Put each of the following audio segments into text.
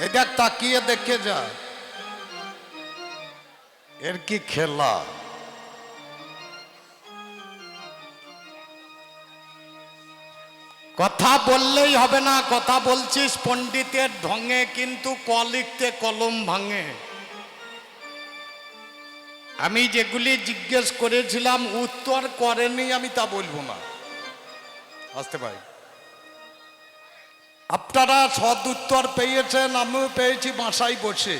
এই দেখ, তাকিয়ে দেখে যা, এর কি খেলা। কথা বললেই হবে না, কথা বলছিস পণ্ডিতের ঢঙে, কিন্তু ক লিখতে কলম ভাঙে। আমি যেগুলি জিজ্ঞেস করেছিলাম উত্তর করেনি, আমি তা বলবো না। আসতে পাই, আপনারা সদ উত্তর পেয়েছেন, আমিও পেয়েছি বাসায় বসে।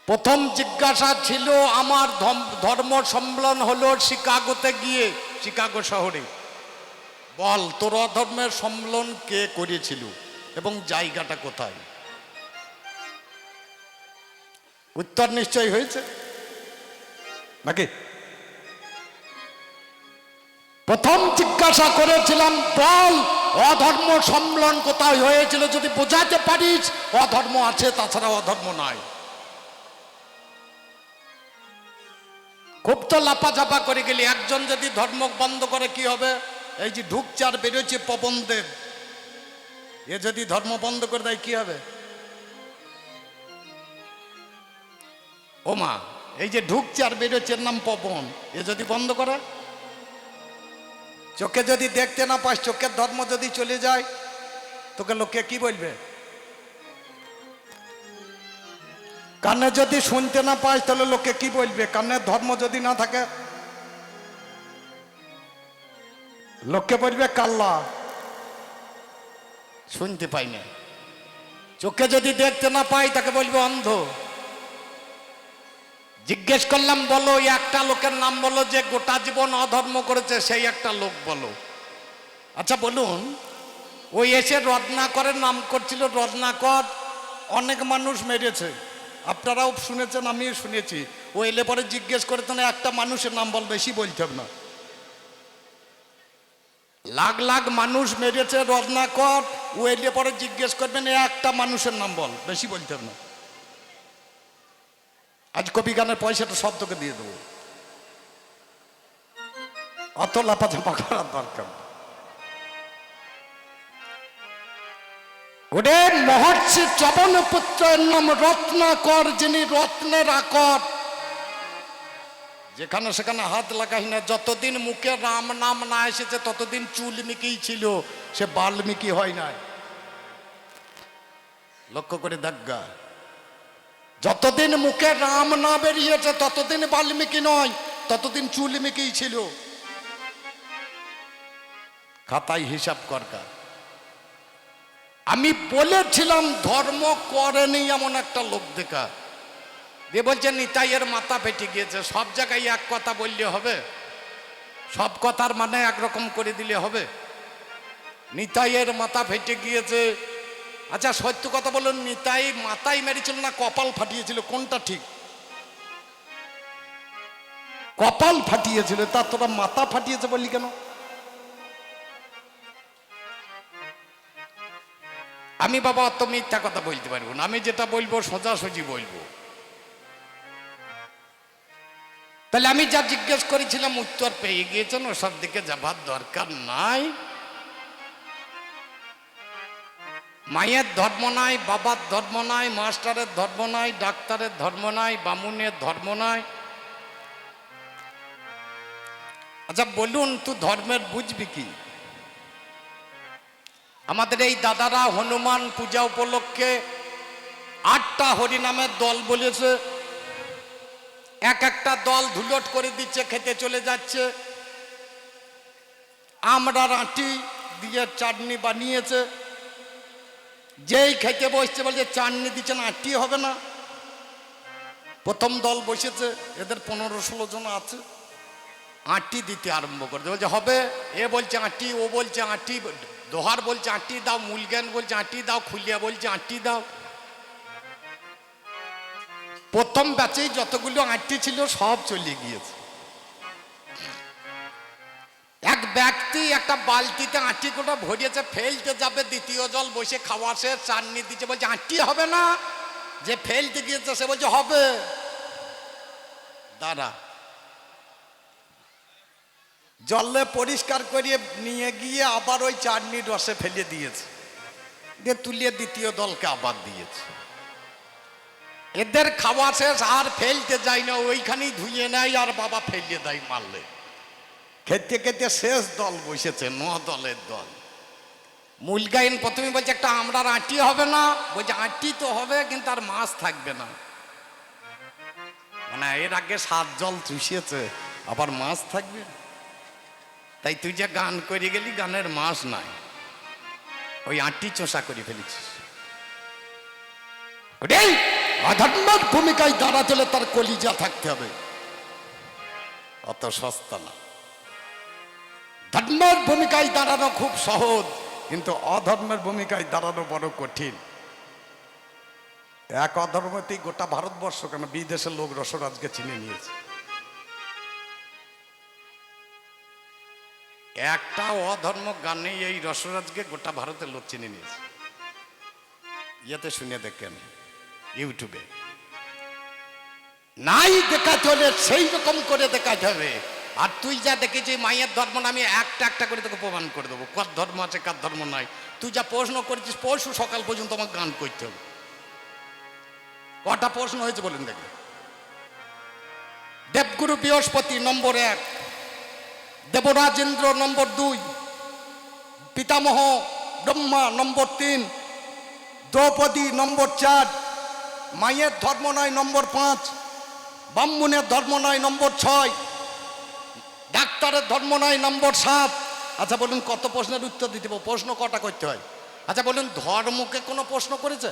প্রথম জিজ্ঞাসা ছিল আমার ধর্ম সম্মেলন হলো শিকাগোতে গিয়ে, শিকাগো শহরে। বল তোর অধর্মের সম্মেলন কে করেছিল এবং জায়গাটা কোথায়? উত্তর নিশ্চয় হয়েছে নাকি? প্রথম জিজ্ঞাসা করেছিলাম বল অধর্ম সম্মেলন কোথায় হয়েছিল, যদি বোঝাতে পারিস অধর্ম আছে, তাছাড়া অধর্ম নাই। খুব তো লাপাঝাপা করে গেলি। একজন যদি ধর্ম বন্ধ করে কি হবে? এই যে ঢুকছে আর বেরোচ্ছে পবনদেব, এ যদি ধর্ম বন্ধ করে দেয় কি হবে? ও মা, এই যে ঢুকছে আর বেরোচ্ছে এর নাম পবন, এ যদি বন্ধ করে, চোখে যদি দেখতে না পাস, চোখের ধর্ম যদি চলে যায়, তোকে লোকে কি বলবে? কানে যদি শুনতে না পাস তাহলে লোকে কি বলবে? কানের ধর্ম যদি না থাকে লোকে বলবে কাল্লা, শুনতে পাই না। চোখে যদি দেখতে না পাই তাকে বলবে অন্ধ। জিজ্ঞেস করলাম বলো একটা লোকের নাম বলো যে গোটা জীবন অধর্ম করেছে, সেই একটা লোক বলো। আচ্ছা বলুন, ওই এসে রত্নাকরের নাম করছিল, রত্নাকর অনেক মানুষ মেরেছে, আপনারাও শুনেছেন, আমিও শুনেছি। ও এলে পরে জিজ্ঞেস করে তো একটা মানুষের নাম বল, বেশি বলতে হবে না। লাখ লাখ মানুষ মেরেছে রত্নাকর, ও এলে পরে জিজ্ঞেস করবেন একটা মানুষের নাম বল, বেশি বলতে হবে না। আজ কবি গানের পয়সাটা সব তোকে দিয়ে দেবো, অত লাফাঝাপা করার দরকার। ওরে মহর্ষি চবন পুত্রের নাম রত্নাকর, যিনি রত্নের আকর। যেখানে সেখানে হাত লাগাই না, যতদিন মুখে রাম নাম না এসেছে ততদিন চুলমিকি ছিল, সে বাল্মীকি হয় নাই। লক্ষ্য করে দেখা, যতদিন মুখে রাম না বেরিয়েছে ততদিন বাল্মীকি নয়, ততদিন চুলমিকি ছিল। খাতায় হিসাব করকা। আমি বলেছিলাম ধর্ম করেনি এমন একটা লোক দেখা দিয়ে বলছে নিতাইয়ের মাথা ফেটে গিয়েছে। সব জায়গায় এক কথা বললে হবে? সব কথার মানে একরকম করে দিলে হবে? নিতাইয়ের মাথা ফেটে গিয়েছে। আচ্ছা সত্য কথা বলুন, নিতাই মাথায় মেরেছিল না কপাল ফাটিয়েছিল, কোনটা ঠিক? কপাল ফাটিয়েছিল, তা তোরা মাথা ফাটিয়েছে বললি কেন? আমি বাবা অত মিথ্যা কথা বলতে পারবো না, আমি যেটা বলবো সোজাসুজি বলবো। তাহলে আমি যা জিজ্ঞেস করেছিলাম উত্তর পেয়ে গিয়েছেন, ওসব দিকে যাবার দরকার নাই। মায়ের ধর্ম নাই, বাবার ধর্ম নাই, মাস্টারের ধর্ম নাই, ডাক্তারের ধর্ম নাই, বামুনের ধর্ম নাই। আচ্ছা বলুন, তুই ধর্মের বুঝবি কি? আমাদের এই দাদারা হনুমান পূজা উপলক্ষে 8টা হরিনামের দল বলেছে, এক একটা দল ধুলট করে দিচ্ছে, খেতে চলে যাচ্ছে। আমরা আটি দিয়ে চাটনি বানিয়েছে, যেই খেতে বসছে বলছে চাটনি দিচ্ছেন, আটি হবে না। প্রথম দল বসেছে, এদের 15-16 জন আছে, আটি দিতে আরম্ভ করছে, বলছে হবে। এ বলছে আটি, ও বলছে আটি, দোহার বলছে আটি দাও, মূলজ্ঞান বলছে আটি দাও, খুলিয়া বলছে আটি দাও। প্রথম ব্যাচেই যতগুলো আটি ছিল সব চলে গিয়েছে। এক ব্যক্তি একটা বালতিতে আটি কোটা ভরিয়েছে, ফেলতে যাবে, দ্বিতীয় জল বসে খাওয়া শেষ, চাটনি দিচ্ছে, বলছে আটি হবে না। যে ফেলতে গিয়েছে সে বলছে হবে। দাঁড়া, জলে পরিষ্কার করিয়ে নিয়ে গিয়ে আবার ওই চাটনির রসে ফেলে দিয়েছে। দিয়ে তুলিয়ে দ্বিতীয় দলকে আবার দিয়েছে। এদের খাওয়া শেষ, আর ফেলতে যায় না, ওইখানেই ধুয়ে নেয় আর বাবা ফেলিয়ে দেয় মারলে। খেতে খেতে শেষ দল বসেছে, 9 দলের দল। মূল গাইন প্রথমে বলছে একটা আমরার আঁটি হবে না, বলছে আঁটি তো হবে কিন্তু আর মাছ থাকবে না। মানে এর আগে 7 জল চুষিয়েছে, আবার মাছ থাকবে? তাই তুই যে গান করে গেলি, গানের মাছ নাই, ওই আঁটি চোষা করে ফেলেছিস। অধর্মের ভূমিকায় দাঁড়াতে হলে তার কলিজা থাকতে হবে, অত সস্তা না। ধর্মের ভূমিকায় দাঁড়ানো খুব সহজ, কিন্তু অধর্মের ভূমিকায় দাঁড়ানো বড় কঠিন। এক অধর্মতেই গোটা ভারতবর্ষ কেন বিদেশের লোক রসরাজকে চিনে নিয়েছে। একটা অধর্ম গানে এই রসরাজকে গোটা ভারতের লোক চিনে নিয়েছে। ইয়েতে শুনে দেখেন, ইউটিউবে নাই দেখাতে হলে সেই রকম করে দেখাতে হবে। আর তুই যা দেখেছি মায়ের ধর্ম না, আমি একটা একটা করে তোকে প্রমাণ করে দেবো কার ধর্ম আছে কার ধর্ম নাই। তুই যা প্রশ্ন করেছিস, পরশু সকাল পর্যন্ত আমার গান করতে হবে। কটা প্রশ্ন হয়েছে বলেন দেখে? দেবগুরু বৃহস্পতি নম্বর 1, দেবরাজেন্দ্র নম্বর 2, পিতামহ ব্রহ্মা নম্বর 3, দ্রৌপদী নম্বর 4, মায়ের ধর্ম নয় নম্বর 5, ব্রাহ্মণের ধর্ম নয় নম্বর 6, ডাক্তারের ধর্ম নয় নম্বর 7। আচ্ছা বলুন কত প্রশ্নের উত্তর দিতে হবে? প্রশ্ন কটা করতে হয়? আচ্ছা বলুন ধর্মকে কোনো প্রশ্ন করেছে?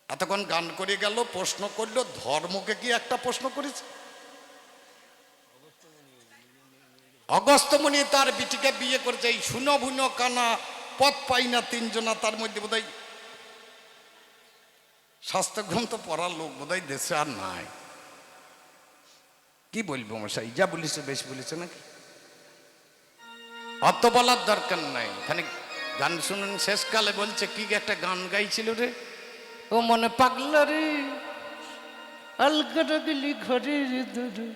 এতক্ষণ গান করে গেল, প্রশ্ন করলো, ধর্মকে কি একটা প্রশ্ন করেছে? অগস্ত্যমুনি তার বিটিকে বিয়ে করেছে, এই শুনো ভুনো কানা পথ পাই না 3 জনা, তার মধ্যে বোধহয় শাস্ত্রগ্রন্থ পড়ার লোক বোধহয় দেশে আর নাই। কি বলবো মশাই, যা বলিছে বেশ বলেছে নাকি? অত বলার দরকার নাই, এখানে গান শুনুন। শেষকালে বলছে কি একটা গান গাইছিল রে, ও মনে পাগলা রে আলগা গেলি ঘরে রে দূরে।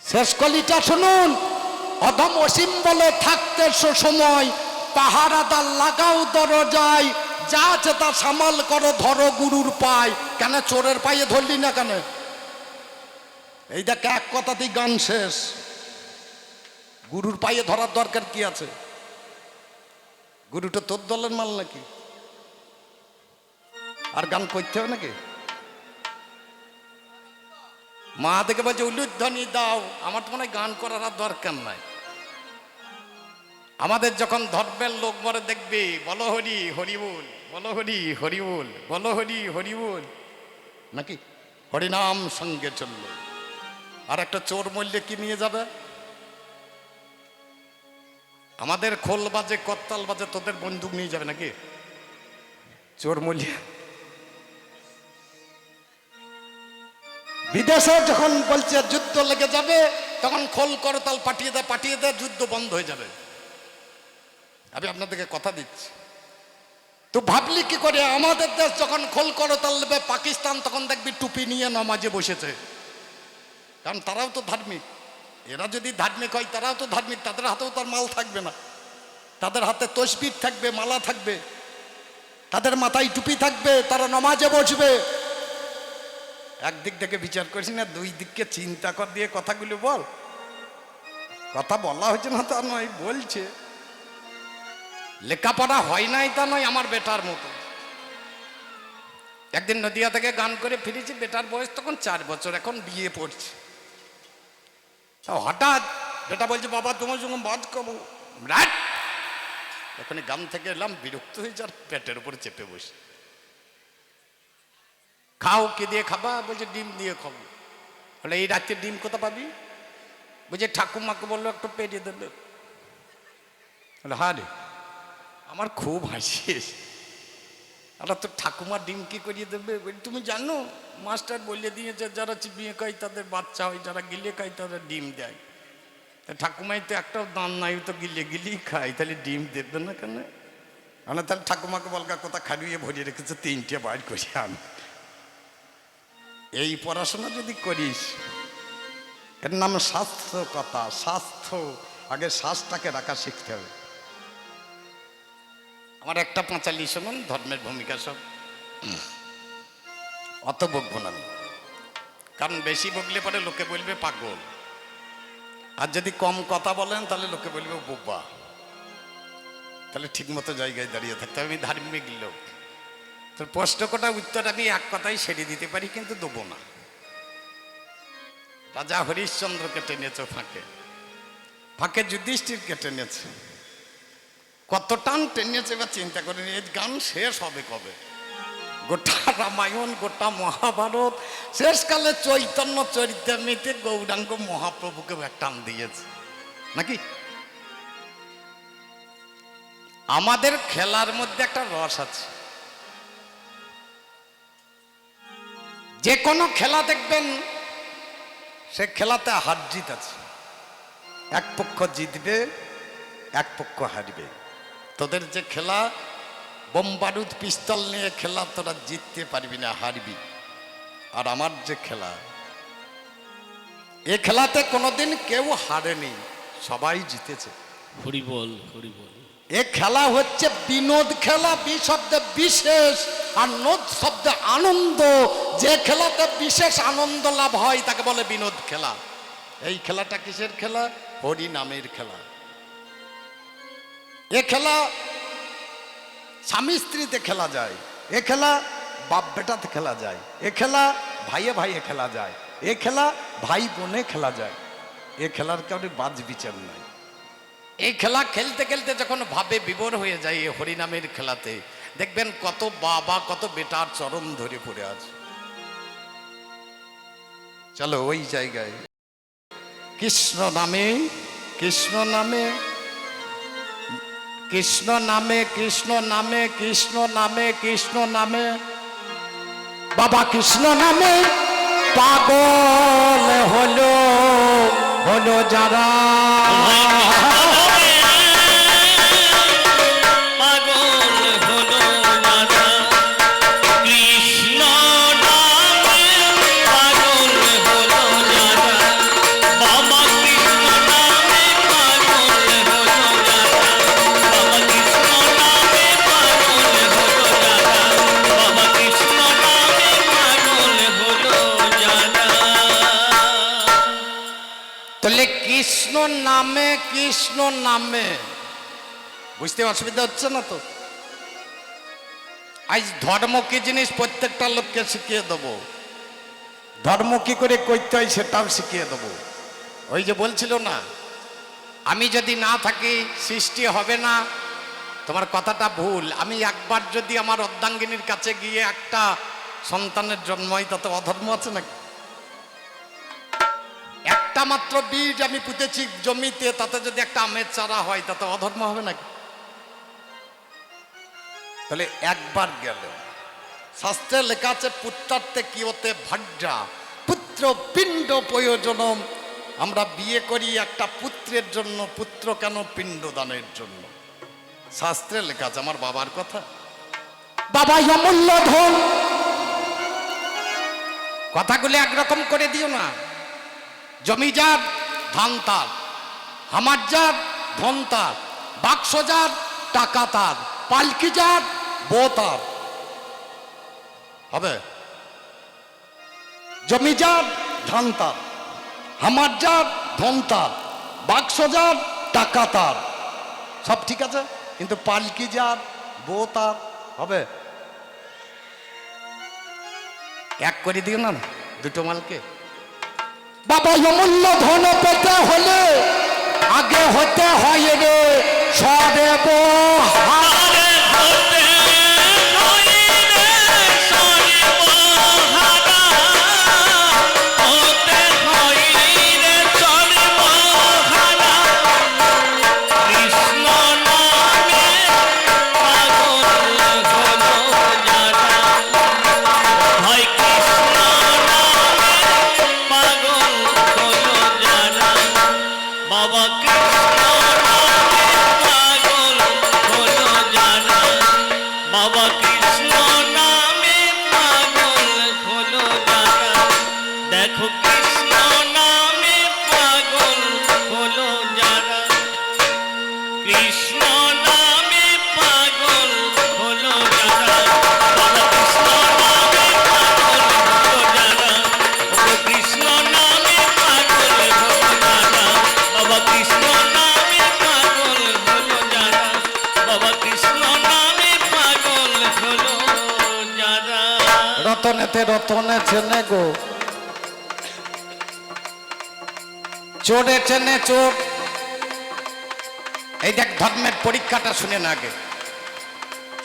শেষ কলিটা শুনুন। অধম অসীম বলে থাকতে সময়, পাহারাদার লাগাও দরজায়, যা আছে তা সামাল করো ধরো গুরুর পায়। কেন চোরের পায়ে ধরলি না কেন? এই দেখ এক কথাতেই গান শেষ। গুরুর পায়ে ধরার দরকার কি আছে? গুরুটা তোর দলের মাল নাকি? আর গান করতে হবে নাকি? মা দেখে বলছে উলুধ্বনি দাও। আমার তো মনে হয় গান করার আর দরকার নাই। আমাদের যখন ধর্মের লোক মরে দেখবে, বলো হরি হরি বল, বলো হরি হরি বল, বলো হরি হরি বল, নাকি হরিনাম সঙ্গে চললো। আর একটা চোর মরলে কি নিয়ে যাবে? আমাদের খোল বাজে করতাল বাজে, তোদের বন্দুক নিয়ে যাবে নাকি? চোর মরলে বিদেশে যখন বলছে যুদ্ধ লেগে যাবে, তখন খোল করতাল পাঠিয়ে দেয়, যুদ্ধ বন্ধ হয়ে যাবে। আমি আপনাদেরকে কথা দিচ্ছি। তো ভাবলি কি করে? আমাদের দেশ যখন খোল করতাল নেবে পাকিস্তান, তখন দেখবি টুপি নিয়ে নামাজে বসেছে। কারণ তারাও তো ধার্মিক। এরা যদি ধার্মিক হয়, তারাও তো ধার্মিক। তাদের হাতেও তার মাল থাকবে না, তাদের হাতে তসবির থাকবে, মালা থাকবে, তাদের মাথায় টুপি থাকবে, তারা নামাজে বসবে। একদিক থেকে বিচার করিস না, দুই দিককে চিন্তা কর দিয়ে কথাগুলো বল। কথা বলা হয়েছে না তা নয়, বলছে। লেখাপড়া হয় নাই তা নয়, আমার বেটার মতো। একদিন নদিয়া থেকে গান করে ফিরেছি, বেটার বয়স তখন 4 বছর, এখন বিয়ে পড়ছে। হঠাৎ বেটা বলছে বাবা তোমার সঙ্গে বাদ করবো। এখানে গান থেকে এলাম, বিরক্ত হয়ে যার পেটের উপরে চেপে বসে। খাও, কে দিয়ে খাবা? বলছে ডিম দিয়ে খাবো। বলে এই রাত্রে ডিম কোথা পাবি? বলছে ঠাকুমাকে বললো একটু পেরিয়ে দেবে। বলে হ্যাঁ রে, আমার খুব হাসি এসে। আর তো ঠাকুমার ডিম কি করিয়ে দেবে? তুমি জানো মাস্টার বলে দিয়েছে যারা চিবিয়ে খায় তাদের বাচ্চা হয়, যারা গিলে খায় তাদের ডিম দেয়। ঠাকুমাই তো একটাও দান নাই, তো গিলে গিলেই খায়, তাহলে ডিম দেবে না কেন? মানে তাহলে ঠাকুমাকে বলকা কোথা খাইয়ে ভরিয়ে রেখেছে, 3টে বাইর করে আন। এই পড়াশোনা যদি করিস, এর নাম স্বাস্থ্য কথা। স্বাস্থ্য, আগে শ্বাসটাকে রাখা শিখতে হবে। আমার একটা পাঁচালি শুনুন, ধর্মের ভূমিকা সব। অত বকবো না আমি, কারণ বেশি বকলে পরে লোকে বলবে পাগল, আর যদি কম কথা বলেন তাহলে লোকে বলবে বোবা। তাহলে ঠিক মতো জায়গায় দাঁড়িয়ে থাকতে হবে। আমি ধার্মিক লোক, তোর প্রশ্ন কটা উত্তর আমি এক কথাই সেরে দিতে পারি, কিন্তু দেবো না। রাজা হরিশ্চন্দ্রকে টেনেছে ফাঁকে, ফাঁকে যুধিষ্ঠিরকে টেনেছে। কত টান টেনেছে বা চিন্তা করেন। এই গান শেষ হবে কবে? গোটা রামায়ণ, গোটা মহাভারত, শেষকালে চৈতন্য চরিতামৃতে গৌরাঙ্গ মহাপ্রভুকে এক টান দিয়েছে নাকি? আমাদের খেলার মধ্যে একটা রস আছে। যে কোনো খেলা দেখবেন সে খেলাতে হার জিত আছে। এক পক্ষ জিতবে, এক পক্ষ হারবে। তোদের যে খেলা বোম বারুদ পিস্তল নিয়ে খেলা, তোরা জিততে পারবি না, হারবি। আর আমার যে খেলা, এ খেলাতে কোনোদিন কেউ হারেনি, সবাই জিতেছে। হরি বল, হরি বল। এ খেলা হচ্ছে বিনোদ খেলা, বি শব্দে বিশেষ আর নোদ শব্দে আনন্দ। যে খেলাতে বিশেষ আনন্দ লাভ হয় তাকে বলে বিনোদ খেলা। এই খেলাটা কিসের খেলা? হরি নামের খেলা। এ খেলা স্বামী স্ত্রীতে খেলা যায়, এ খেলা বাপ বেটাতে খেলা যায়, এ খেলা ভাইয়ে ভাইয়ে খেলা যায়, এ খেলা ভাই বোনে খেলা যায়। এ খেলার কারণে বাজ বিচার নাই। এই খেলা খেলতে খেলতে যখন ভাবে বিভোর হয়ে যায় এই হরিনামের খেলাতে, দেখবেন কত বাবা কত বেটার চরম ধরে পড়ে আছে। চলো ওই জায়গায় কৃষ্ণ নামে, কৃষ্ণ নামে, কৃষ্ণ নামে, কৃষ্ণ নামে, কৃষ্ণ নামে, কৃষ্ণ নামে, বাবা কৃষ্ণ নামে পাগল হলো, হলো যারা। কৃষ্ণ নামে, কৃষ্ণ নামে, বুঝতে অসুবিধা হচ্ছে না তো? আজ ধর্ম কি জিনিস প্রত্যেকটা লোককে শিখিয়ে দেবো। ধর্ম কি করে করতে হয় সেটাও শিখিয়ে দেবো। ওই যে বলছিল না, আমি যদি না থাকি সৃষ্টি হবে না, তোমার কথাটা ভুল। আমি একবার যদি আমার অর্ধাঙ্গিনীর কাছে গিয়ে একটা সন্তানের জন্ম হয়, তাতে অধর্ম আছে নাকি? একটা মাত্র বীজ আমি পুঁতেছি জমিতে, তাতে যদি একটা আমের চারা হয়, তাতে অধর্ম হবে নাকি? তাহলে একবার গেল। শাস্ত্রে লেখা আছে পুত্রার্থে কি হতে ভাজ্যা, পুত্র পিণ্ড প্রয়োজনম। আমরা বিয়ে করি একটা পুত্রের জন্য, পুত্র কেন? পিণ্ডদানের জন্য। শাস্ত্রে লেখা আছে। আমার বাবার কথা, বাবাই অমূল্য ধন। কথাগুলো একরকম করে দিও না। জমি যার ধান তার, আমার যার ধন তার, বাক্স যার টাকা তার, পালকি যার বউ তার। হবে? জমি যার ধান তার, আমার যার ধন তার, বাক্স যার টাকা তার, সব ঠিক আছে, কিন্তু পালকি যার বউ তার। হবে? এক করে দিও না দুটো মালকে। বাবা অমূল্য ধন পেতে হলে আগে হতে হয় রে সদেব। কৃষ্ণ নামে পাগল রতনেতে রতনে চেনে গো, চোরে চেনে চোর। এই দেখ ধর্মের পরীক্ষাটা শুনে না আগে।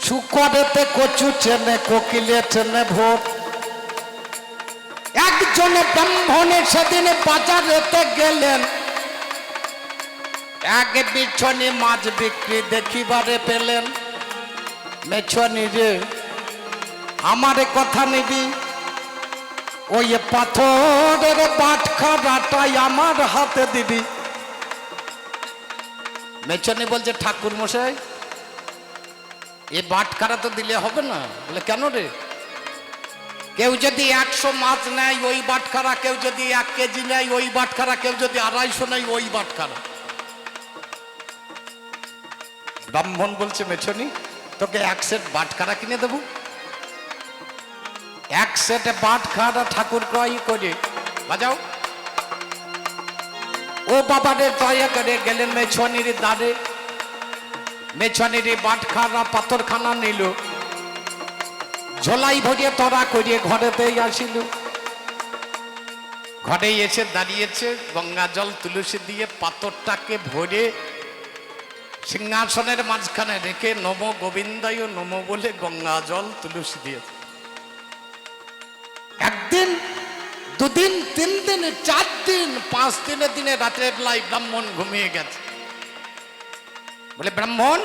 শুকরেতে কচু চেনে, কোকিলে চেনে ভোর। একজন ব্রাহ্মণে সেদিন বাজারেতে গেলেন, এক বিছনি মাছ বিক্রি দেখিবারে পেলেন। মেছনি রে আমারে কথা নিবি, ওই পাথরের বাটখারাটাই আমার হাতে দিবি। মেছনি বলছে ঠাকুর মশাই, এই বাটখারা তো দিলে হবে না। বলে কেন রে? কেউ যদি 100 মাছ নেয় ওই বাটখারা, কেউ যদি 1 কেজি নেয় ওই বাটখারা, কেউ যদি 250 নেয় ওই বাটখারা। ব্রাহ্মণ বলছে মেছনি, তোকে 1 সেট বাটখারা কিনে দেবো। 1 সেট বাটখারা ঠাকুর ক্রয় করে বাজাও। ও বাবারে দয়া করে গেলেন মেছনির দ্বারে। মেছনির বাটখারা পাথরখানা নিল, ঝোলাই ভরিয়ে তরা করিয়ে ঘরেতে আসিল। ঘরে এসে দাঁড়িয়েছে, গঙ্গা জল তুলসী দিয়ে পাথরটাকে ভরে সিংহাসনের মাঝখানে রেখে নমো গোবিন্দায় নমো বলে গঙ্গা জল তুলসী দিয়েছে। 1 দিন 2 দিন 3 দিন 4 দিন 5 দিনে রাতের বেলায় ব্রাহ্মণ ঘুমিয়ে গেছে। বলে ব্রাহ্মণ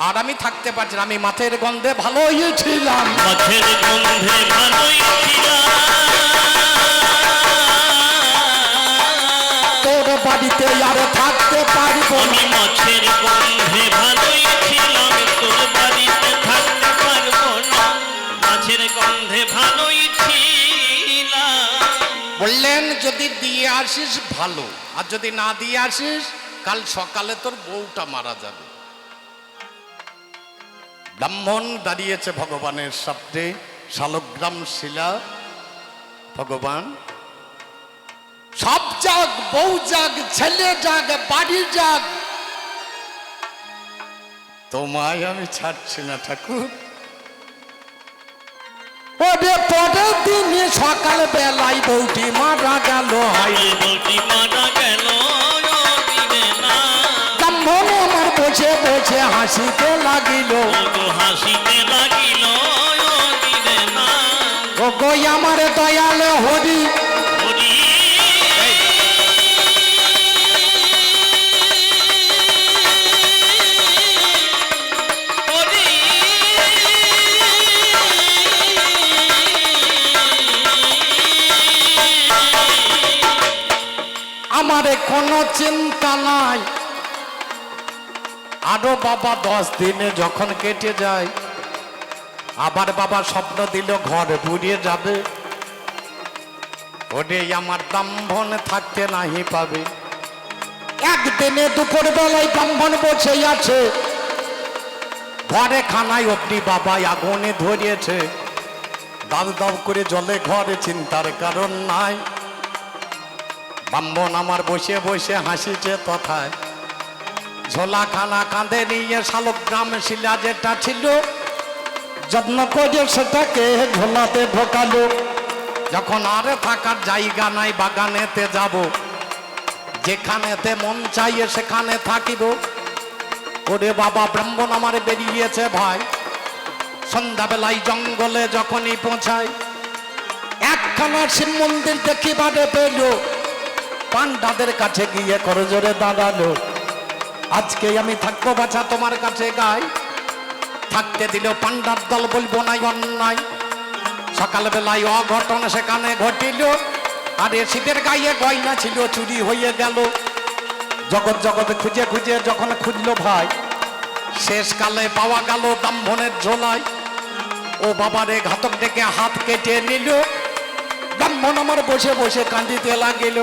আর আমি থাকতে পারছি না, আমি মাছের গন্ধে ভালোই ছিলাম, মাছের গন্ধে ভালোই ছিলাম, তোর বাড়িতে আর থাকতে পারবো না। আমি মাছের গন্ধে ভালোই ছিলাম, তোর বাড়িতে থাকতে পারবো না, মাছের গন্ধে ভালোই ছিলাম। বললেন যদি দিয়ে আসিস ভালো, আর যদি না দিয়ে আসিস কাল সকালে তোর বউটা মারা যাবে। ব্রাহ্মণ দাঁড়িয়েছে ভগবানের সামনে, শালগ্রাম শিলা। ভগবান সব যাক, বউ যাক, ছেলে যাক, বাড়ি যাক, তোমায় আমি ছাড়ছি না ঠাকুর। ওরে পরের দিনে সকাল বেলায় বউটি মারা গেল। বউটি মারা গেল দিনে না, ব্রাহ্মণ আমার বসে বসে হাসিতে লাগিল, হাসিতে লাগিল দিনে না। ও গো আমার দয়াল হরি, হরি হরি আমারে কোনো চিন্তা নাই। আরো বাবা 10 দিনে যখন কেটে যায়, আবার বাবা স্বপ্ন দিল ঘর পুড়িয়ে যাবে। ওরে আমার ব্রাহ্মণ থাকতে নাহি পাবে। একদিনে দুপুর বেলায় ব্রাহ্মণ বসে আছে, ঘরে খানায় অগ্নি বাবাই আগুনে ধরিয়েছে। দাব দাব করে জলে ঘরে, চিন্তার কারণ নাই। ব্রাহ্মণ আমার বসে বসে হাসিছে তথায়। ঝোলা খানা কাঁধে নিয়ে শালগ্রাম শিলা যেটা ছিল, যত্ন করে সেটাকে ঝোলাতে ঢোকালো। যখন আর থাকার জায়গা নাই, বাগানেতে যাব, যেখানেতে মন চাইয়ে সেখানে থাকিব। ওরে বাবা ব্রাহ্মণ আমার বেরিয়েছে ভাই। সন্ধ্যাবেলায় জঙ্গলে যখনই পৌঁছায়, একখানা শিব মন্দির দেখিবারে পেল। পান্ডাদের কাছে গিয়ে করজোরে দাঁড়ালো, আজকে আমি থাকবো বাছা তোমার কাছে গাই। থাকতে দিল পান্ডার দল, বলবো নাই অন্যায়। সকালবেলায় অঘটন সেখানে ঘটিল, আর শীতের গায়ে গয়না ছিল চুরি হয়ে গেল। জগৎ জগৎ খুঁজে খুঁজে যখন খুঁজলো ভাই, শেষকালে পাওয়া গেল ব্রাহ্মণের ঝোলায়। ও বাবারে ঘাতক ডেকে হাত কেটে নিল। ব্রাহ্মণ আমার বসে বসে কাঁদিতে লাগিল,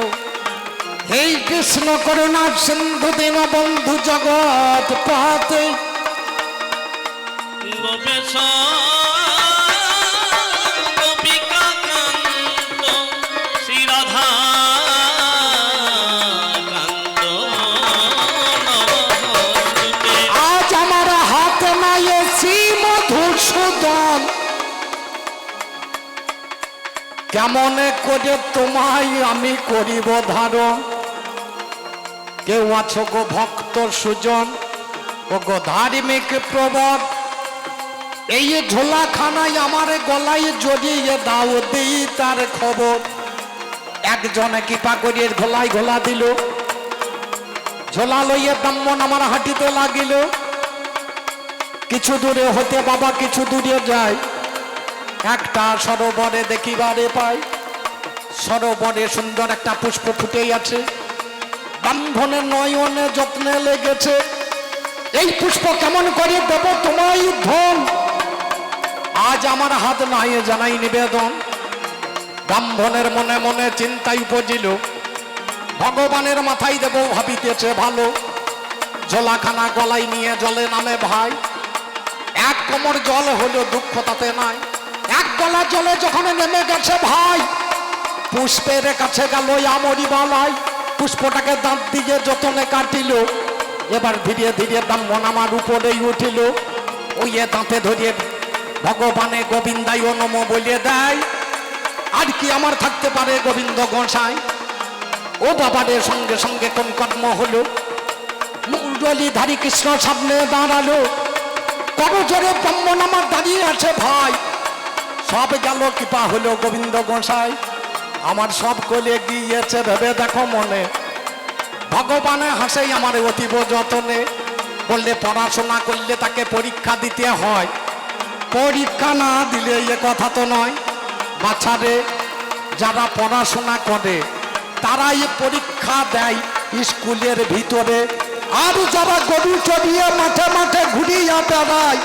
হে কৃষ্ণ করুণা সিন্ধু দীনবন্ধু জগৎ পাতে। গোপেশ গোপিকা কান্ত শ্রী রাধা কান্ত নমস্তুতে। আজ আমার হাত নাই শ্রী মধুসূদন, কেমনে করে তোমায় আমি করিব ধারণ। কেউ আছো গো ভক্ত সুজন, ও গো ধার্মিক প্রবর, এই ঝোলাখানায় আমার গলায় জড়িয়ে দাও, দিই তার খবর। একজনে কৃপা করিয়ে ঘোলায় ঘোলা দিল, ঝোলা লইয়ে ব্রাহ্মণ আমার হাঁটিতে লাগিল। কিছু দূরে হতে বাবা কিছু দূরে যায়, একটা সরোবরে দেখিবারে পাই। সরোবরে সুন্দর একটা পুষ্প ফুটেই আছে, ব্রাহ্মণের নয়নে যত্নে লেগেছে। এই পুষ্প কেমন করে দেব তোমায় ধন, আজ আমার হাত নাই জানাই নিবেদন। ব্রাহ্মণের মনে মনে চিন্তাই উপজিল, ভগবানের মাথায় দেব ভাবিতেছে ভালো। জলাখানা গলায় নিয়ে জলে নামে ভাই, এক কোমর জল হলো দুঃখ তাতে নাই। এক গলা জলে যখন নেমে গেছে ভাই, পুষ্পের কাছে গেল আমরি বালাই, পুষ্পটাকে দাঁত দিয়ে যতনে কাটিল। এবার ধীরে ধীরে ব্রাহ্মণ আমার উপরেই উঠিল, ওই দাঁতে ধরিয়ে ভগবানে গোবিন্দাই ও নম বলিয়ে দেয়। আর কি আমার থাকতে পারে গোবিন্দ গোসাই। ও বাবারে সঙ্গে সঙ্গে কোন কর্ম হলো, মুরলীধারী কৃষ্ণ সামনে দাঁড়ালো। করজোরে ব্রাহ্মণ আমার দাঁড়িয়ে আছে ভাই, সব গেল কৃপা হলো গোবিন্দ গোসাই। আমার সব কোলে গিয়েছে ভেবে দেখো মনে, ভগবানে হাসেই আমার অতীব যতনে। বললে পড়াশোনা করলে তাকে পরীক্ষা দিতে হয়, পরীক্ষা না দিলে এ কথা তো নয়। বাচ্চারে যারা পড়াশোনা করে তারাই পরীক্ষা দেয় স্কুলের ভিতরে, আর যারা গরু চড়িয়ে মাঠে মাঠে ঘুরিয়া বেড়ায়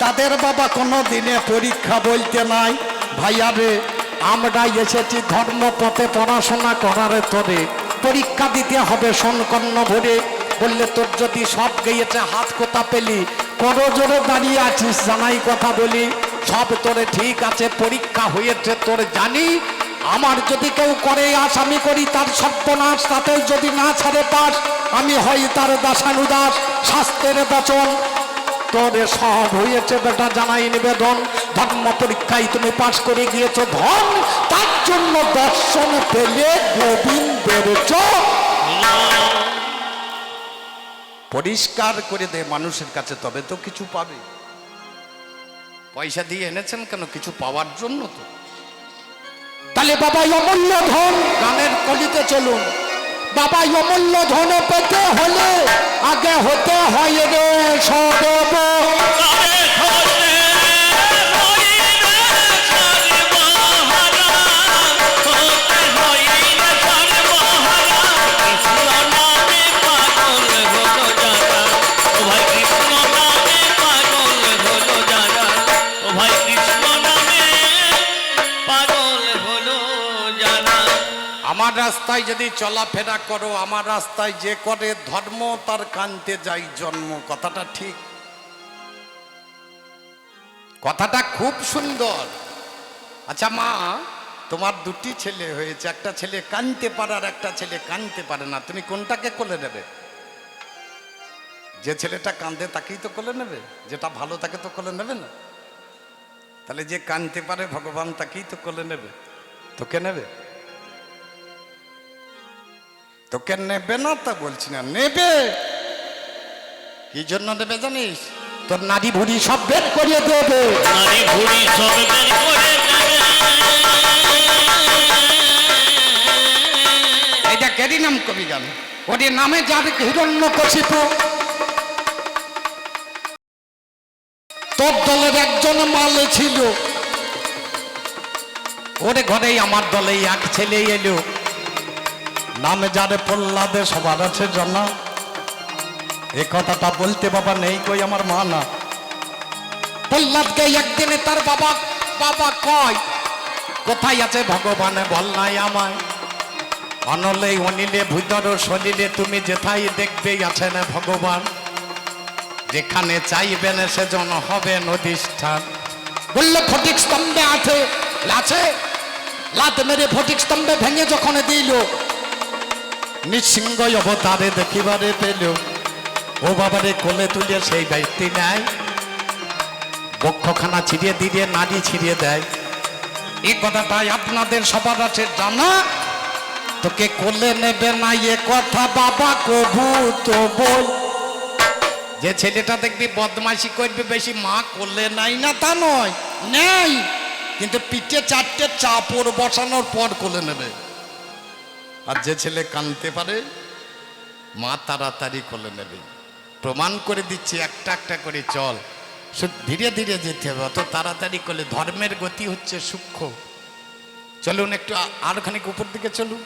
তাদের বাবা কোনো দিনে পরীক্ষা বলতে নাই। ভাইয়ারে আমরা এসেছি ধর্মপথে পড়াশোনা করার তোরে, পরীক্ষা দিতে হবে সনকর্ণ ভরে। বললে তোর যদি সব গিয়েছে হাত কোথা পেলি, করজোরে দাঁড়িয়ে আছিস জানাই কথা বলি। সব তোরে ঠিক আছে, পরীক্ষা হয়েছে তোর জানি। আমার যদি কেউ করে আসামি করি তার সর্বনাশ, তাতে যদি না ছাড়ে পাস আমি হই তার দাসানুদাস। শাস্ত্রের বচন তোরে সব হয়েছে বেটা জানাই নিবেদন। ধর্ম পরীক্ষায় তুমি পাশ করে গিয়েছো ধন, তার জন্য দর্শন পেলে গোবিন্দের চোখ। পরিষ্কার করে দে মানুষের কাছে, তবে তো কিছু পাবে। পয়সা দিয়ে এনেছেন কেন? কিছু পাওয়ার জন্য তো। তাহলে বাবা অমূল্য ধন, গানের কলিতে চলুন। বাবা অমূল্য ধন পেতে হলে আগে হতে হয় রে সদব। আমার রাস্তায় যদি চলাফেরা করো, আমার রাস্তায় যে করে ধর্ম তার কানতে যাই জন্ম। কথাটা ঠিক, কথাটা খুব সুন্দর। আচ্ছা মা, তোমার দুটি ছেলে হয়েছে, একটা ছেলে কানতে পারে আর একটা ছেলে কানতে পারে না, তুমি কোনটাকে কোলে নেবে? যে ছেলেটা কাঁদে তাকেই তো কোলে নেবে, যেটা ভালো তাকে তো কোলে নেবে না। তাহলে যে কানতে পারে ভগবান তাকেই তো কোলে নেবে। তোকে নেবে? তোকে নেবে না তা বলছি না, নেবে। কি জন্য নেবে জানিস? তোর নারী ভুড়ি সব বের করিয়ে দেবে। নারী ভুঁড়ি সব বের করে দেবে। এটা কেরি নাম কবি গান, ওর নামে যার হিরণ্যকশিপু। তোর দলের একজন মাল ছিল, ওরে ঘরেই আমার দলেই এক ছেলে এলো, নামে যারে প্রহ্লাদে সবার আছে জানা। এ কথাটা বলতে বাবা নেই কই আমার মা না। প্রহ্লাদকে একদিনে তার বাবা কয়, কোথায় আছে ভগবানে বল নাই আমায়। অনলে অনিলে ভূতর সলিলে তুমি যেথাই দেখবে আছে না ভগবান। যেখানে চাইবেন সেজন হবে নদীষ্ঠান। বললে ফটিক স্তম্ভে আছে, লাত মেরে ফটিক স্তম্ভে ভেঙে যখন দিল, নৃসিংহ অবতারে দেখিবারে পেল। ও বাবারে কোলে তুলে সেই ব্যক্তি নেয়, বক্ষখানা ছিঁড়িয়ে দিয়ে নাড়ি ছিঁড়িয়ে দেয়। এই কথাটাই আপনাদের সবার আছে জানা। তোকে কোলে নেবে না এ কথা বাবা কবু তো বল। যে ছেলেটা দেখবি বদমাইশি করবে বেশি, মা কোলে নাই না তা নয়, নেই, কিন্তু পিঠে 4টে চাপড় বসানোর পর কোলে নেবে। আর যে ছেলে কাঁদতে পারে মা তাড়াতাড়ি কোলে নেবে। প্রমাণ করে দিচ্ছি, একটা একটা করে চল, ধীরে ধীরে যেতে হবে, অত তাড়াতাড়ি করলে ধর্মের গতি হচ্ছে সূক্ষ্ম। চলুন একটু আর খানিক উপর দিকে চলুন।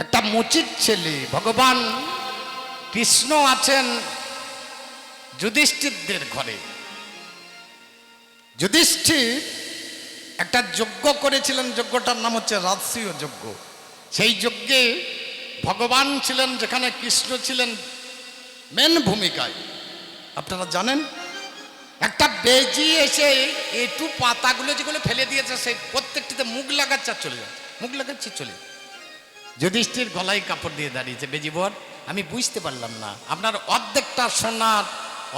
একটা মুচির ছেলে ভগবান কৃষ্ণ আছেন যুধিষ্ঠিরদের ঘরে। যুধিষ্ঠির একটা যজ্ঞ করেছিলেন, যজ্ঞটার নাম হচ্ছে রাজসূয় যজ্ঞ। সেই যজ্ঞে ভগবান ছিলেন, যেখানে কৃষ্ণ ছিলেন মেন ভূমিকায়। আপনারা জানেন একটা বেজি এসে একটু পাতাগুলো যেগুলো ফেলে দিয়েছে সেই প্রত্যেকটিতে মুখ লাগাচ্ছে আর চলে যাচ্ছে, মুখ লাগাচ্ছে চলে। যুধিষ্ঠির গলায় কাপড় দিয়ে দাঁড়িয়েছে। বেজি বর, আমি বুঝতে পারলাম না আপনার অর্ধেকটা সোনার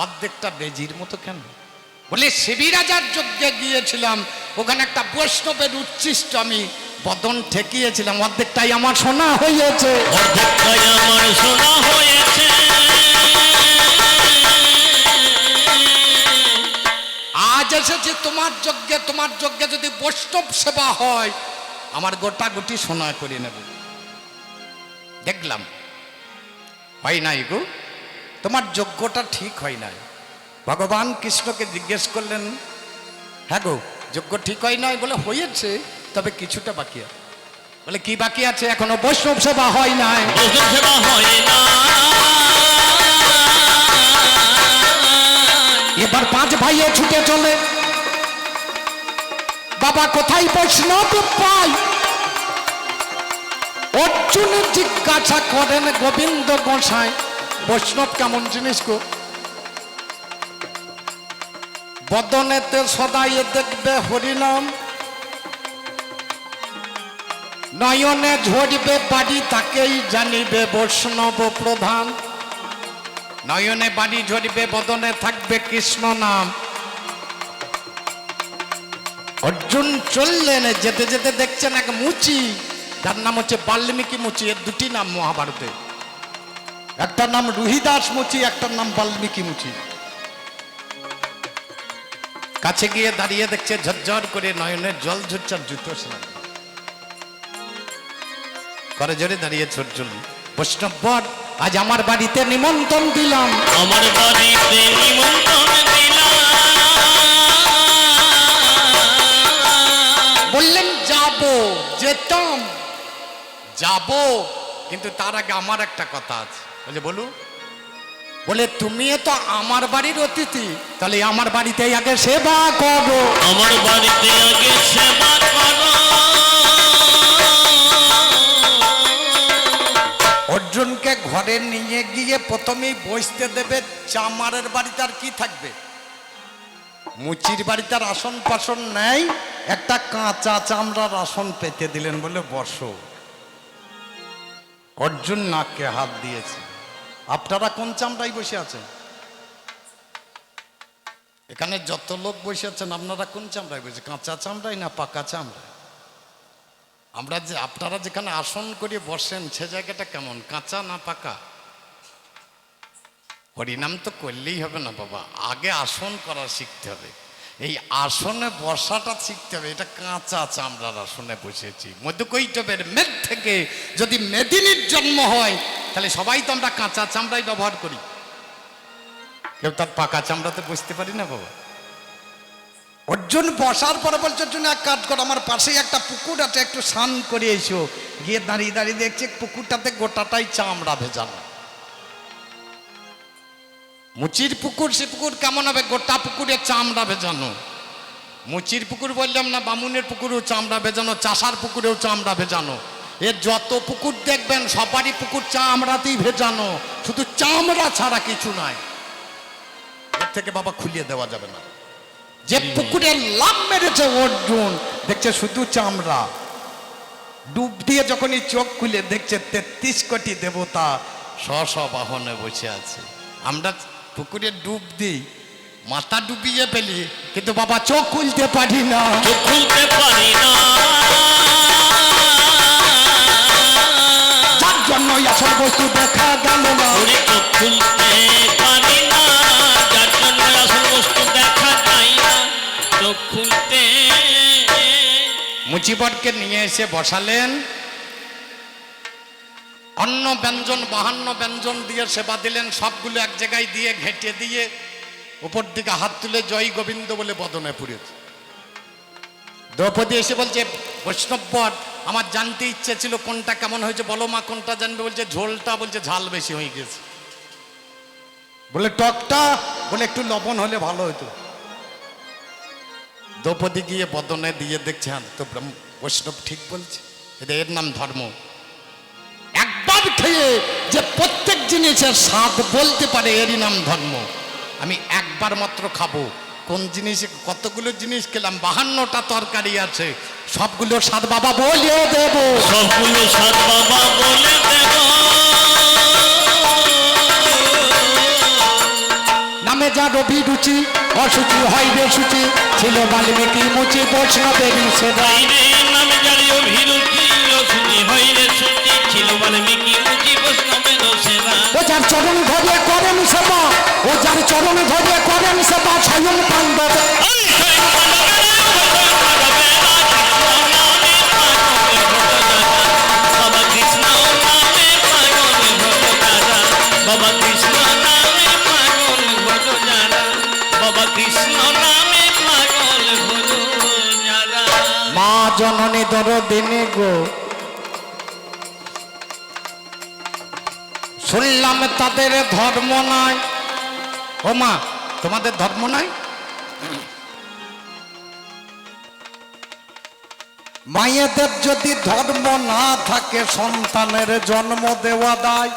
অর্ধেকটা বেজির মতো কেন? বলে শিবিরাজার যজ্ঞে গিয়েছিলাম, ওখানে একটা বৈষ্ণবের উচ্ছিষ্ট আমি বদন ঠেকিয়েছিলাম, অর্ধেকটাই আমার সোনা হয়েছে, অর্ধেকটাই আমার সোনা হয়েছে। আজ এসেছি তোমার যজ্ঞে, তোমার যজ্ঞে যদি বৈষ্ণব সেবা হয় আমার গোটা গুটি সোনা করে নেব। দেখলাম হয় নাই গো, তোমার যজ্ঞটা ঠিক হয় নাই। ভগবান কৃষ্ণকে জিজ্ঞেস করলেন, হ্যাঁ গো যজ্ঞ ঠিক হয় নাই? বলে হয়েছে, তবে কিছুটা বাকি আছে। বলে কি বাকি আছে? এখনো বৈষ্ণব সেবা হয় নাই। বৈষ্ণব সেবা হয় না। এবার 5 ভাইয়ে ছুটে চলে, বাবা কোথায় বৈষ্ণব পাই? অর্জুন জিজ্ঞাসা করেন গোবিন্দ গোসাই, বৈষ্ণব কেমন জিনিস গো? বদনেতে সদাই দেখবে হরিনাম, নয়নে ঝরবে বাড়ি তাকেই জানিবে বৈষ্ণব প্রধান। নয়নে বাড়ি ঝরবে, বদনে থাকবে কৃষ্ণ নাম। অর্জুন চললেন, যেতে যেতে দেখছেন এক মুচি, যার নাম হচ্ছে বাল্মীকি মুচি। এর 2টি নাম মহাভারতে, একটা নাম রুহিদাস মুচি, একটার নাম বাল্মীকি মুচি। কাছে গিয়ে দাঁড়িয়ে দেখছে ঝরঝর করে নয়নের জল ঝরছে, জুতো সেলাই করে জোরে দাঁড়িয়ে অর্জুন। বৈষ্ণব বর, আজ আমার বাড়িতে নিমন্ত্রণ দিলাম, আমার বাড়িতে নিমন্ত্রণ দিলাম। বললেন যাব, যেতাম যাব, কিন্তু তার আগে আমার একটা কথা আছে। বলে বলু। বলে তুমি তো আমার বাড়ির অতিথি, তাহলে আমার বাড়িতে আগে সেবা করো। আমার বাড়িতে আগে সেবা করো। অর্জুনকে ঘরে নিয়ে গিয়ে প্রথমেই বসতে দেবে। চামারের বাড়িতে আর কি থাকবে? মুচির বাড়িতে আর আসন পাশন নেই, একটা কাঁচা চামড়ার আসন পেতে দিলেন, বলে বসো। অর্জুন নাকে হাত দিয়েছে। আপনারা কোন চামড়ায় বসে আছেন? এখানে যত লোক বসে আছেন আপনারা কোন চামড়ায় বসে? কাঁচা চামড়ায় না পাকা চামড়ায়? আমরা যে আপনারা যেখানে আসন করে বসেন সে জায়গাটা কেমন, কাঁচা না পাকা? হরিনাম তো করলেই হবে না বাবা, আগে আসন করা শিখতে হবে। এই আসনে বসাটা শিখতে হবে। এটা কাঁচা চামড়ার আসনে বসেছি। মধ্যকৈটবের মেদ থেকে যদি মেদিনীর জন্ম হয় তাহলে সবাই তো আমরা কাঁচা চামড়াই ব্যবহার করি, কেউ তার পাকা চামড়াতে বসতে পারি না বাবা। অর্জুন বসার পরে বলছে, অর্জুন এক কাজ কর, আমার পাশেই একটা পুকুর আছে, একটু স্নান করে এসো। গিয়ে দাঁড়িয়ে দাঁড়িয়ে দেখছে পুকুরটাতে গোটাটাই চামড়া ভেজানো। মুচির পুকুর, সে পুকুর কেমন হবে? গোটা পুকুরে চামড়া ভেজানো। মুচির পুকুর বললাম না, বামুনের পুকুরেও চামড়া ভেজানো, চাষার পুকুরেও চামড়া ভেজানো। এর যত পুকুর দেখবেন সবারই পুকুর চামড়াতেই ভেজানো, শুধু চামড়া ছাড়া কিছু নাই। এর থেকে বাবা খুলিয়ে দেওয়া যাবে না। যে পুকুরে লাভ মেরেছে অর্জুন, দেখছে শুধু চামড়া। ডুব দিয়ে যখনই চোখ খুলে দেখছে 33 কোটি দেবতা স্ব বাহনে বসে আছে। আমরা পুকুরে ডুব দিই, মাথা ডুবিয়ে ফেলি, কিন্তু বাবা চোখ খুলতে পারি না। চোখ খুলতে পারি না, যার জন্যই আসল বস্তু দেখা গেল না। ওরে চোখ খুলতে পারি না, যার জন্য আসল বস্তু দেখা যায় না। চোখ খুলতে মুচিবরকে নিয়ে এসে বসালেন, অন্ন ব্যঞ্জন 52 ব্যঞ্জন দিয়ে সেবা দিলেন, সবগুলো এক জায়গায় দিয়ে ঘেঁটে দিয়ে উপর দিকে হাত তুলে জয় গোবিন্দ বলে বদনে পুড়েছে। দ্রৌপদী এসে বলছে, বৈষ্ণববর আমার জানতে ইচ্ছে ছিল কোনটা কেমন হয়েছে, বলো মা কোনটা জানবে। বলছে ঝোলটা, বলছে ঝাল বেশি হয়ে গেছে। বলে টকটা, বলে একটু লবণ হলে ভালো হতো। দ্রৌপদী গিয়ে বদনে দিয়ে দেখছে, হ্যাঁ তো বৈষ্ণব ঠিক বলছে, এর নাম ধর্ম। একবার খেয়ে যে প্রত্যেক জিনিসের স্বাদ বলতে পারে, এরই নাম ধর্ম। আমি একবার মাত্র খাবো, কোন জিনিস, কতগুলো জিনিস খেলাম, 52টা তরকারি আছে, সবগুলো স্বাদ বাবা বলে দেব, সবগুলো সাত বাবা বলে দেব। নামে যা রবি রুচি, অসুচি হয় রে সুচি, ছিল বাল্মীকি মুচি বৈষ্ণবেরই সেবা। বাইরে নামে জারি অভিরুচি, অসুচি হইলে সুচি, ছিল বাল্মীকি মুচি বৈষ্ণবের সেবা। ও যার চরণ ধরে করেন সেবা, ও যার চরণ ধরে করেন সেবা, স্বয়ং পাণ্ডব। বাবা কৃষ্ণ নামে পাগল ভজ যারা, বাবা কৃষ্ণ নামে পাগল ভজ যারা, বাবা কৃষ্ণ নামে পাগল ভজ যারা। মা জননী দরদিনী গো, শুনলাম তাদের ধর্ম নাই। ও মা, তোমাদের ধর্ম নাই? মায়েদের যদি ধর্ম না থাকে, সন্তানের জন্ম দেওয়া দায়।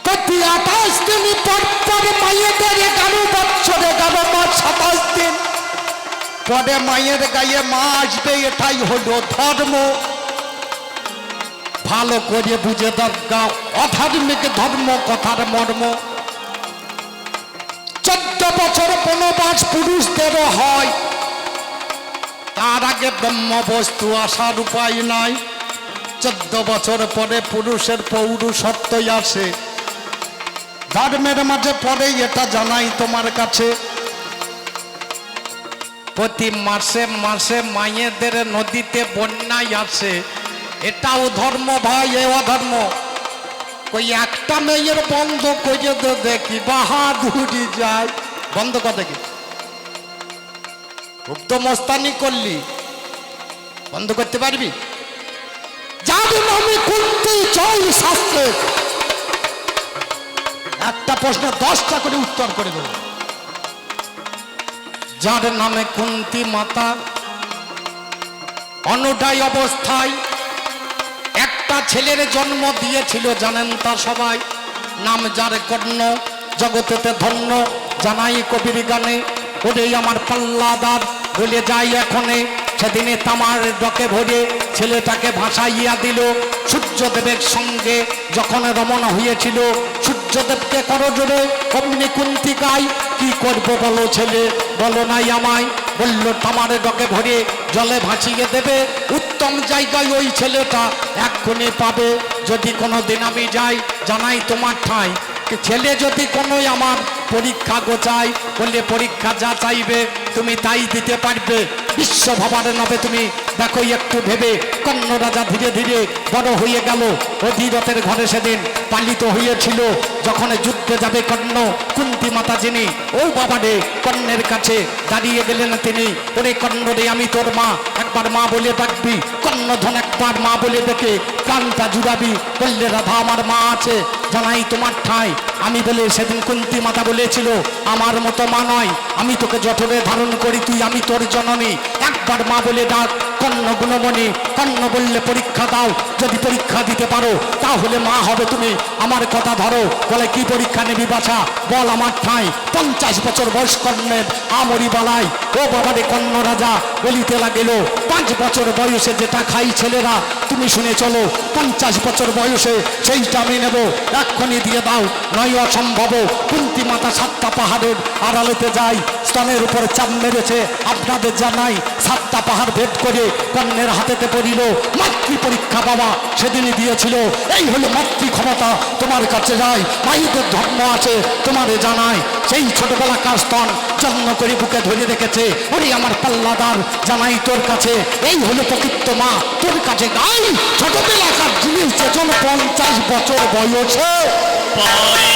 প্রতি 28 দিন পর পর মায়েদের 11 বছর 11 মাস 27 দিন পরে মায়ের গায়ে মা আসবে, এটাই হলো ধর্ম। ভালো করে বুঝে দরকার, অধার্মিক ধর্ম কথার মর্ম। 14 বছর বনবাস পুরুষদেরও হয়, তার আগে ব্রহ্ম বস্তু আসার উপায় নাই। 14 বছর পরে পুরুষের পৌরুষত্বই আসে। ধর্মের মাঝে পরে এটা জানাই তোমার কাছে, প্রতি মাসে মাসে মায়েদের নদীতে বন্যায় আসে, এটাও ধর্ম ভাই, এ অধর্ম। কই একটা মেয়ের বন্ধ করে তো দেখি, বাহাদুরি যায়, বন্ধ কর দেখি। খুব তো মস্তানি করলি, বন্ধ করতে পারবি? যার নামে কুন্তি চল শাস্ত্রে, একটা প্রশ্ন 10টা করে উত্তর করে দেব। যার নামে কুন্তি মাতা অনুটাই অবস্থায় একটা ছেলের জন্ম দিয়েছিল, জানেন তা সবাই। নাম যার কর্ণ, জগতেতে ধন্য, জানাই কবির গানে। ওরে আমার পাল্লাদার বলে যাই এখনে, সেদিনে তামার ডকে ভরে ছেলেটাকে ভাসাইয়া দিল। সূর্যদেবের সঙ্গে যখন রমণ হয়েছিল, সূর্যদেবকে করজোড়ে অমনি কুন্তিকায়, কি করবো বলো ছেলে, বলো নাই আমায়। বলল তামার ডকে ভরে জলে ভাসিয়ে দেবে, উত্তম জায়গায় ওই ছেলেটা এক্ষুনি পাবে। যদি কোনো দিন আমি যাই, জানাই তোমার ঠাঁই, ছেলে যদি কোনো আমার পরীক্ষা গোচায়, বললে পরীক্ষা যা চাইবে তুমি তাই দিতে পারবে। বিশ্ব ভাবার নবে তুমি দেখো একটু ভেবে। কর্ণ রাজা ধীরে ধীরে বড় হয়ে গেল, অধীরথের ঘরে সেদিন পালিত হয়েছিল। যখন যুদ্ধে যাবে কর্ণ, কুন্তি মাতা যিনি, ও বাবা রে, কর্ণের কাছে দাঁড়িয়ে গেলেন তিনি। ওরে কর্ণ রে, আমি তোর মা, একবার মা বলে ডাকবি। কর্ণধন একবার মা বলে ডেকে কানটা জুড়াবি। বললে রাধা আমার মা আছে, জানাই তোমার ঠাঁই। আমি বলে সেদিন কুন্তি মাতা বলেছিল, আমার মতো মা নয়, আমি তোকে জঠরে ধারণ করি, তুই আমি তোর জননী, একবার মা বলে ডাক। কর্ণ গুণমণি, কর্ণ বললে পরীক্ষা দাও, যদি পরীক্ষা দিতে পারো তাহলে মা হবে তুমি, আমার কথা ধরো। বলে কি পরীক্ষা নেবি বাছা, বল আমার ঠাঁই। 50 বছর বয়স কর্ণের, আমরি বালাই। ও বাবারে কর্ণ রাজা বলিতে লাগিল, 5 বছর বয়সে যেটা খাই ছেলেরা তুমি শুনে চলো, 50 বছর বয়সে সেইটা আমি নেব, এক্ষুনি দিয়ে দাও, নয় অসম্ভব। কুন্তি মাতা 7টা পাহাড়ের আড়ালেতে যায়, স্তনের উপর চাপ মেরেছে, আপনাদের জানাই 7টা পাহাড় ভেদ করে কর্ণের হাতেতে পড়িল। মাতৃ পরীক্ষা বাবা সেদিনই দিয়েছিল, এই হলো মাতৃ ক্ষমতা। তোমার কাছে যাই, মায়েদের ধর্ম আছে তোমারে জানাই। সেই ছোটবেলাকার স্তন জন্ম করে বুকে ধরে রেখেছে, ওরে আমার পাল্লাদার জানাই তোর কাছে, এই হলো প্রকৃত মা তোর কাছে গাই। ছোটবেলাকার জিনিস যেজন 50 বছর বয়সে পরে